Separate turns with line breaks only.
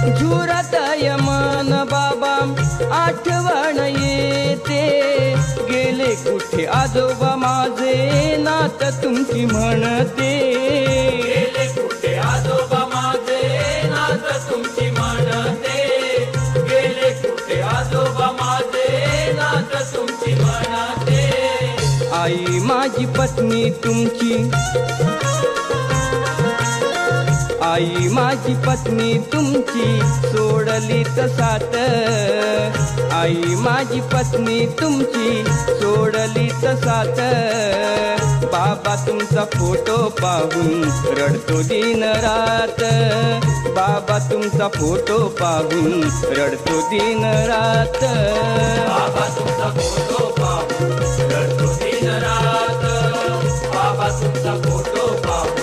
झुरतय मन बाबा आठवण येते, गेले कुठे आजोबा माझे नात तुमची म्हणते,
गेले कुठे आजोबा माझे नात तुमची म्हणते, गेले कुठे आजोबा माझे नात तुमची म्हणते.
आई माझी पत्नी तुमची, आई माझी पत्नी तुमची सोडली तसात, आई माझी पत्नी तुमची सोडली तसात. बाबा तुमचा फोटो पाहून रडतो दिन रात, बाबा तुमचा फोटो पाहून रडतो दिन रात.
बाबा तुमचा फोटो पाहून रडतो दिन रात, बाबा तुमचा फोटो पाहून